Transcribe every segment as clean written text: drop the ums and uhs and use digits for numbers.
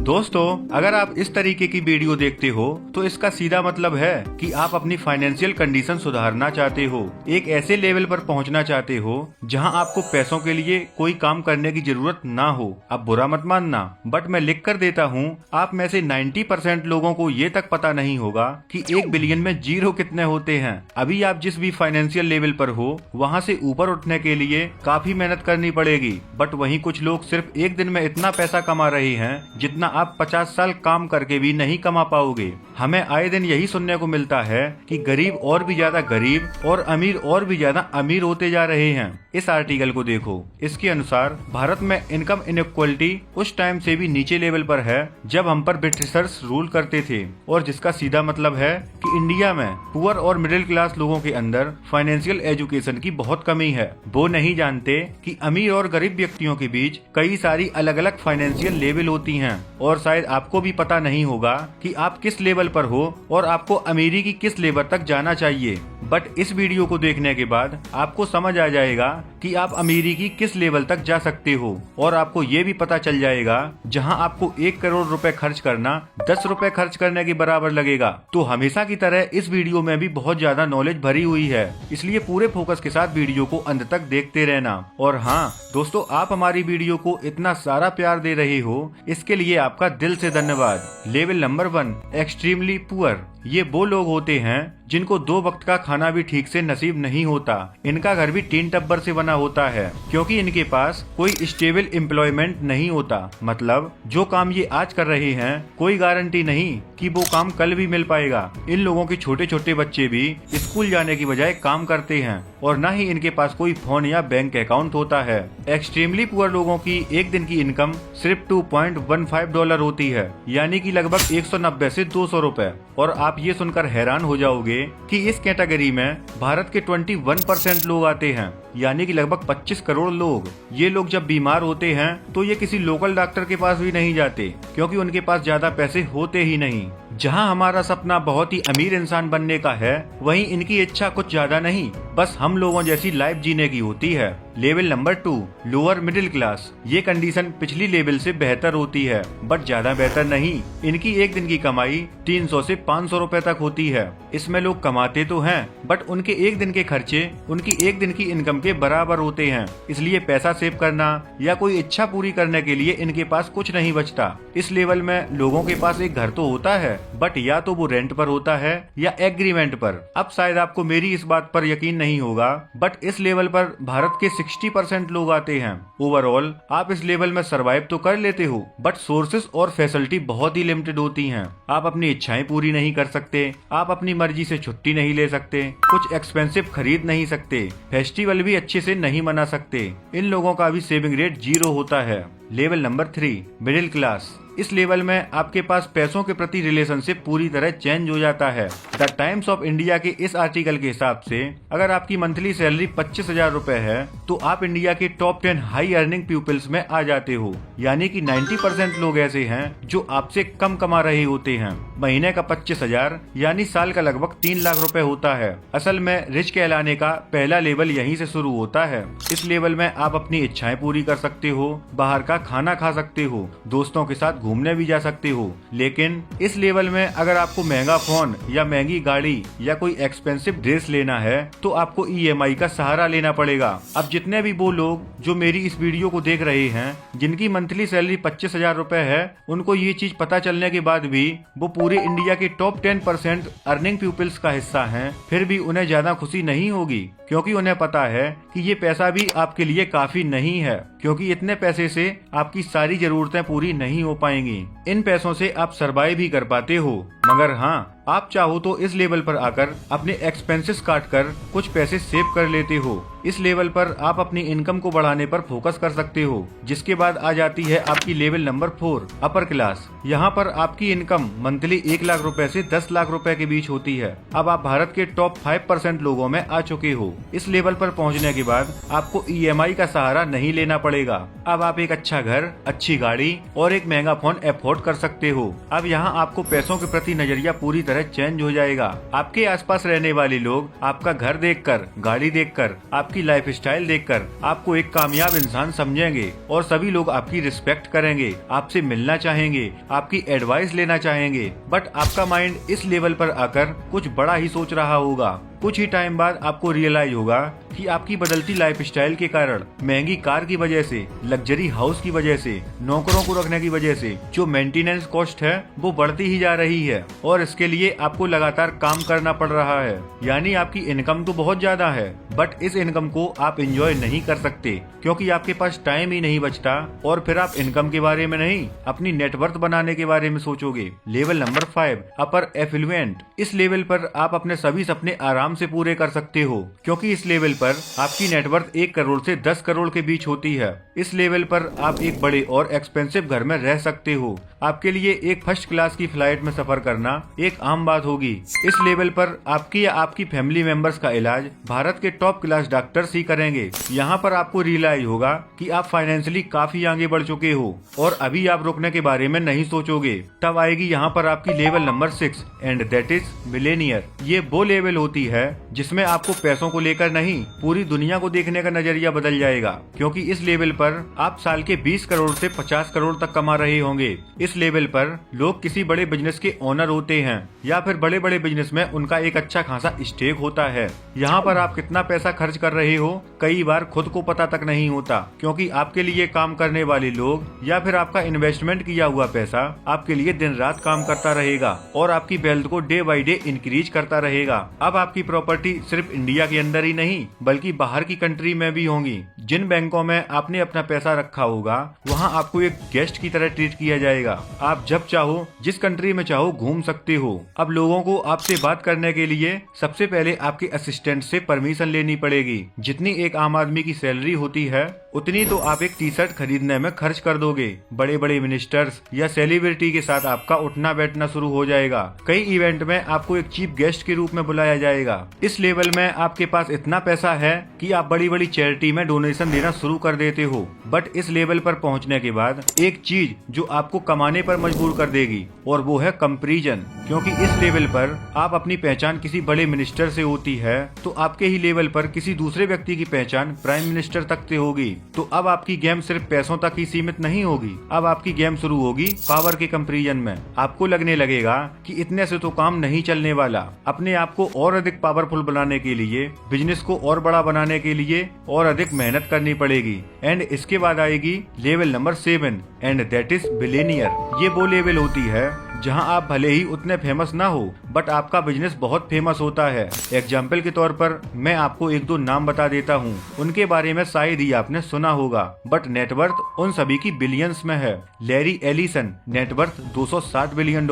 दोस्तों, अगर आप इस तरीके की वीडियो देखते हो तो इसका सीधा मतलब है कि आप अपनी फाइनेंशियल कंडीशन सुधारना चाहते हो, एक ऐसे लेवल पर पहुंचना चाहते हो जहां आपको पैसों के लिए कोई काम करने की जरूरत ना हो। अब बुरा मत मानना, बट मैं लिख कर देता हूं, आप में से 90% लोगों को ये तक पता नहीं होगा कि 1 बिलियन में जीरो कितने होते हैं। अभी आप जिस भी फाइनेंशियल लेवल पर हो वहाँ से ऊपर उठने के लिए काफी मेहनत करनी पड़ेगी, बट वहीं कुछ लोग सिर्फ एक दिन में इतना पैसा कमा रहे हैं जितना आप 50 साल काम करके भी नहीं कमा पाओगे। हमें आए दिन यही सुनने को मिलता है कि गरीब और भी ज्यादा गरीब और अमीर और भी ज्यादा अमीर होते जा रहे हैं। इस आर्टिकल को देखो, इसके अनुसार भारत में इनकम इनइक्वालिटी उस टाइम से भी नीचे लेवल पर है जब हम पर ब्रिटिशर्स रूल करते थे, और जिसका सीधा मतलब है कि इंडिया में पुअर और मिडिल क्लास लोगों के अंदर फाइनेंशियल एजुकेशन की बहुत कमी है। वो नहीं जानते कि अमीर और गरीब व्यक्तियों के बीच कई सारी अलग अलग फाइनेंशियल लेवल होती हैं, और शायद आपको भी पता नहीं होगा कि आप किस लेवल पर हो और आपको अमीरी की किस लेवल तक जाना चाहिए। बट इस वीडियो को देखने के बाद आपको समझ आ जाएगा कि आप अमीरी की किस लेवल तक जा सकते हो, और आपको ये भी पता चल जाएगा जहां आपको 1 करोड़ रुपए खर्च करना 10 रुपए खर्च करने के बराबर लगेगा। तो हमेशा की तरह इस वीडियो में भी बहुत ज्यादा नॉलेज भरी हुई है, इसलिए पूरे फोकस के साथ वीडियो को अंत तक देखते रहना। और हाँ दोस्तों, आप हमारी वीडियो को इतना सारा प्यार दे रहे हो, इसके लिए आपका दिल से धन्यवाद। Level number 1, extremely poor. ये वो लोग होते हैं जिनको 2 वक्त का खाना भी ठीक से नसीब नहीं होता। इनका घर भी टीन टब्बर से बना होता है, क्योंकि इनके पास कोई स्टेबल एम्प्लॉयमेंट नहीं होता। मतलब जो काम ये आज कर रहे हैं कोई गारंटी नहीं कि वो काम कल भी मिल पाएगा। इन लोगों के छोटे छोटे बच्चे भी स्कूल जाने की बजाय काम करते हैं, और न ही इनके पास कोई फोन या बैंक अकाउंट होता है। एक्सट्रीमली पुअर लोगों की एक दिन की इनकम सिर्फ $2.15 होती है, यानी कि लगभग 190 से 200 रुपए। और आप ये सुनकर हैरान हो जाओगे कि इस कैटेगरी में भारत के 21% लोग आते हैं, यानी कि लगभग 25 करोड़ लोग। ये लोग जब बीमार होते हैं तो ये किसी लोकल डॉक्टर के पास भी नहीं जाते, क्योंकि उनके पास ज्यादा पैसे होते ही नहीं। जहां हमारा सपना बहुत ही अमीर इंसान बनने का है, वहीं इनकी इच्छा कुछ ज्यादा नहीं, बस हम लोगों जैसी लाइफ जीने की होती है। Level number 2, lower middle class. ये कंडीशन पिछली लेवल से बेहतर होती है, बट ज्यादा बेहतर नहीं। इनकी एक दिन की कमाई 300 से 500 रुपए तक होती है। इसमें लोग कमाते तो हैं, बट उनके एक दिन के खर्चे उनकी एक दिन की इनकम के बराबर होते हैं, इसलिए पैसा सेव करना या कोई इच्छा पूरी करने के लिए इनके पास कुछ नहीं बचता। इस लेवल में लोगों के पास एक घर तो होता है, बट या तो वो रेंट पर होता है या एग्रीमेंट पर। अब शायद आपको मेरी इस बात पर यकीन नहीं होगा, बट इस लेवल पर भारत के 60% लोग आते हैं। ओवरऑल आप इस लेवल में सरवाइव तो कर लेते हो, बट सोर्सेस और फैसिलिटी बहुत ही लिमिटेड होती हैं। आप अपनी इच्छाएं पूरी नहीं कर सकते, आप अपनी मर्जी से छुट्टी नहीं ले सकते, कुछ एक्सपेंसिव खरीद नहीं सकते, फेस्टिवल भी अच्छे से नहीं मना सकते। इन लोगों का भी सेविंग रेट 0 होता है। Level number 3, middle class. इस लेवल में आपके पास पैसों के प्रति रिलेशनशिप पूरी तरह चेंज हो जाता है। द टाइम्स ऑफ इंडिया के इस आर्टिकल के हिसाब से अगर आपकी मंथली सैलरी 25,000 रुपए है तो आप इंडिया के टॉप 10 हाई अर्निंग पीपल्स में आ जाते हो, यानी कि 90% लोग ऐसे हैं जो आपसे कम कमा रहे होते हैं। महीने का 25,000 यानी साल का लगभग 3 लाख रुपए होता है। असल में रिच कहलाने का पहला लेवल यहीं से शुरू होता है। इस लेवल में आप अपनी इच्छाएं पूरी कर सकते हो, बाहर का खाना खा सकते हो, दोस्तों के साथ घूमने भी जा सकते हो। लेकिन इस लेवल में अगर आपको महंगा फोन या महंगी गाड़ी या कोई एक्सपेंसिव ड्रेस लेना है तो आपको EMI का सहारा लेना पड़ेगा। अब जितने भी वो लोग जो मेरी इस वीडियो को देख रहे हैं जिनकी मंथली सैलरी 25,000 रुपए है, उनको ये चीज पता चलने के बाद भी वो पूरे इंडिया के टॉप 10% अर्निंग पीपल्स का हिस्सा हैं, फिर भी उन्हें ज्यादा खुशी नहीं होगी, क्योंकि उन्हें पता है कि ये पैसा भी आपके लिए काफी नहीं है, क्योंकि इतने पैसे से आपकी सारी जरूरतें पूरी नहीं हो पाएंगी। इन पैसों से आप सरवाइव भी कर पाते हो, मगर हाँ आप चाहो तो इस लेवल पर आकर अपने एक्सपेंसेस काट कर कुछ पैसे सेव कर लेते हो। इस लेवल पर आप अपनी इनकम को बढ़ाने पर फोकस कर सकते हो। जिसके बाद आ जाती है आपकी लेवल नंबर 4, अपर क्लास। यहाँ पर आपकी इनकम मंथली 1 लाख रुपए से 10 लाख रुपए के बीच होती है। अब आप भारत के टॉप 5% लोगों में आ चुके हो। इस लेवल पर पहुँचने के बाद आपको EMI का सहारा नहीं लेना पड़ेगा। अब आप एक अच्छा घर, अच्छी गाड़ी और एक महंगा फोन अफोर्ड अफोर्ड कर सकते हो। अब यहाँ आपको पैसों के प्रति नजरिया पूरी तरह चेंज हो जाएगा। आपके आसपास रहने वाले लोग आपका घर देखकर, गाड़ी देखकर, आपकी लाइफस्टाइल देखकर आपको एक कामयाब इंसान समझेंगे और सभी लोग आपकी रिस्पेक्ट करेंगे, आपसे मिलना चाहेंगे, आपकी एडवाइस लेना चाहेंगे। बट आपका माइंड इस लेवल पर आकर कुछ बड़ा ही सोच रहा होगा। कुछ ही टाइम बाद आपको रियलाइज होगा कि आपकी बदलती लाइफस्टाइल के कारण, महंगी कार की वजह से, लग्जरी हाउस की वजह से, नौकरों को रखने की वजह से जो मेंटेनेंस कॉस्ट है वो बढ़ती ही जा रही है और इसके लिए आपको लगातार काम करना पड़ रहा है। यानी आपकी इनकम तो बहुत ज्यादा है बट इस इनकम को आप एंजॉय नहीं कर सकते क्योंकि आपके पास टाइम ही नहीं बचता और फिर आप इनकम के बारे में नहीं, अपनी नेटवर्थ बनाने के बारे में सोचोगे। लेवल नंबर 5, अपर एफ्लुएंट। इस लेवल पर आप अपने सभी सपने आराम से पूरे कर सकते हो क्योंकि इस लेवल पर आपकी नेटवर्थ 1 करोड़ से 10 करोड़ के बीच होती है। इस लेवल पर आप एक बड़े और एक्सपेंसिव घर में रह सकते हो। आपके लिए एक फर्स्ट क्लास की फ्लाइट में सफर करना एक आम बात होगी। इस लेवल पर आपकी या आपकी फैमिली मेंबर्स का इलाज भारत के टॉप क्लास डॉक्टर्स ही करेंगे। यहाँ पर आपको रियलाइज होगा कि आप फाइनेंशियली काफी आगे बढ़ चुके हो और अभी आप रुकने के बारे में नहीं सोचोगे। तब आएगी यहाँ पर आपकी level number 6 and that is Millionaire. ये वो लेवल होती है जिसमें आपको पैसों को लेकर नहीं, पूरी दुनिया को देखने का नजरिया बदल जाएगा क्योंकि इस लेवल पर आप साल के 20 करोड़ से 50 करोड़ तक कमा रहे होंगे। इस लेवल पर लोग किसी बड़े बिजनेस के ओनर होते हैं या फिर बड़े बड़े बिजनेस में उनका एक अच्छा खासा स्टेक होता है। यहाँ पर आप कितना पैसा खर्च कर रहे हो कई बार खुद को पता तक नहीं होता क्योंकि आपके लिए काम करने वाले लोग या फिर आपका इन्वेस्टमेंट किया हुआ पैसा आपके लिए दिन रात काम करता रहेगा और आपकी वेल्थ को डे बाई डे इंक्रीज करता रहेगा। अब आपकी प्रॉपर्टी सिर्फ इंडिया के अंदर ही नहीं बल्कि बाहर की कंट्री में भी होंगी। जिन बैंकों में आपने अपना पैसा रखा होगा वहाँ आपको एक गेस्ट की तरह ट्रीट किया जाएगा। आप जब चाहो जिस कंट्री में चाहो घूम सकते हो। अब लोगों को आपसे बात करने के लिए सबसे पहले आपके असिस्टेंट से परमिशन लेनी पड़ेगी। जितनी एक आम आदमी की सैलरी होती है उतनी तो आप एक टी शर्ट खरीदने में खर्च कर दोगे। बड़े बड़े मिनिस्टर्स या सेलिब्रिटी के साथ आपका उठना बैठना शुरू हो जाएगा। कई इवेंट में आपको एक चीफ गेस्ट के रूप में बुलाया जाएगा। इस लेवल में आपके पास इतना पैसा है कि आप बड़ी बड़ी चैरिटी में डोनेशन देना शुरू कर देते हो। बट इस लेवल पर पहुंचने के बाद एक चीज जो आपको कमाने पर मजबूर कर देगी और वो है कंपैरिजन। क्योंकि इस लेवल पर आप अपनी पहचान किसी बड़े मिनिस्टर से होती है तो आपके ही लेवल पर किसी दूसरे व्यक्ति की पहचान प्राइम मिनिस्टर तक से होगी। तो अब आपकी गेम सिर्फ पैसों तक ही सीमित नहीं होगी। अब आपकी गेम शुरू होगी पावर के कंपैरिजन में। आपको लगने लगेगा कि इतने से तो काम नहीं चलने वाला। अपने आप को और अधिक पावरफुल बनाने के लिए, बिजनेस को और बड़ा बनाने के लिए और अधिक मेहनत करनी पड़ेगी। एंड इसके बाद आएगी level number 7 and that is billionaire. ये वो लेवल होती है जहां आप भले ही उतने फेमस ना हो बट आपका बिजनेस बहुत फेमस होता है। एग्जाम्पल के तौर पर मैं आपको 1-2 नाम बता देता हूं। उनके बारे में शायद ही आपने सुना होगा बट नेटवर्थ उन सभी की बिलियंस में है। Larry Ellison, net worth $260 billion.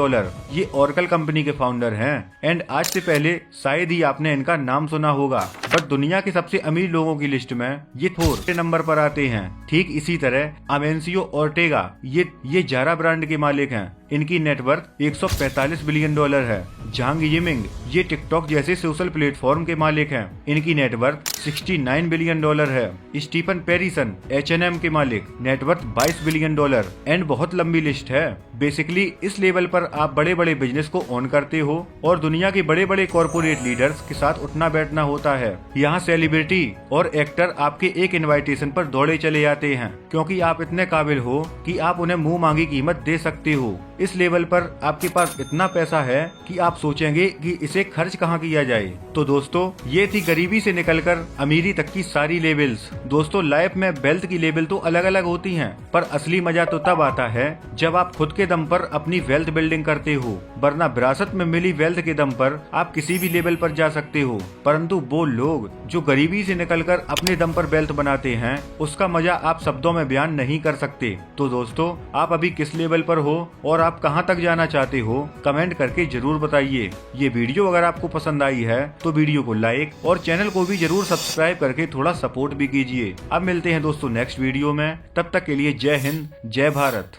ये ओरेकल कंपनी के फाउंडर हैं एंड आज से पहले शायद ही आपने इनका नाम सुना होगा बट दुनिया के सबसे अमीर लोगों की लिस्ट में ये 4 नंबर पर आते हैं। ठीक इसी तरह अमेंसियो ओर्टेगा, ये जारा ब्रांड के मालिक हैं। इनकी नेटवर्थ $145 बिलियन है। झांग यिमिंग, ये टिकटॉक जैसे सोशल प्लेटफॉर्म के मालिक हैं। इनकी नेटवर्थ $69 बिलियन है। स्टीफन पेरिसन, H&M के मालिक, नेटवर्थ $22 बिलियन एंड बहुत लंबी लिस्ट है। बेसिकली इस लेवल पर आप बड़े बड़े बिजनेस को ओन करते हो और दुनिया के बड़े बड़े कॉर्पोरेट लीडर्स के साथ उठना बैठना होता है। यहाँ सेलिब्रिटी और एक्टर आपके एक इन्विटेशन पर दौड़े चले जाते हैं क्योंकि आप इतने काबिल हो कि आप उन्हें मुंह मांगी कीमत दे सकते हो। इस लेवल पर आपके पास इतना पैसा है कि आप सोचेंगे कि इसे खर्च कहाँ किया जाए। तो दोस्तों ये थी गरीबी से निकलकर अमीरी तक की सारी लेवल्स। दोस्तों लाइफ में वेल्थ की लेवल तो अलग अलग होती हैं पर असली मजा तो तब आता है जब आप खुद के दम पर अपनी वेल्थ बिल्डिंग करते हो। वरना विरासत में मिली वेल्थ के दम पर आप किसी भी लेवल पर जा सकते हो परंतु वो लोग जो गरीबी से निकलकर अपने दम पर वेल्थ बनाते हैं उसका मजा आप शब्दों में बयान नहीं कर सकते। तो दोस्तों आप अभी किस लेवल पर हो और आप कहां तक जाना चाहते हो कमेंट करके जरूर बताइए। ये वीडियो अगर आपको पसंद आई है तो वीडियो को लाइक और चैनल को भी जरूर सब्सक्राइब करके थोड़ा सपोर्ट भी कीजिए। अब मिलते हैं दोस्तों नेक्स्ट वीडियो में, तब तक के लिए जय हिंद जय भारत।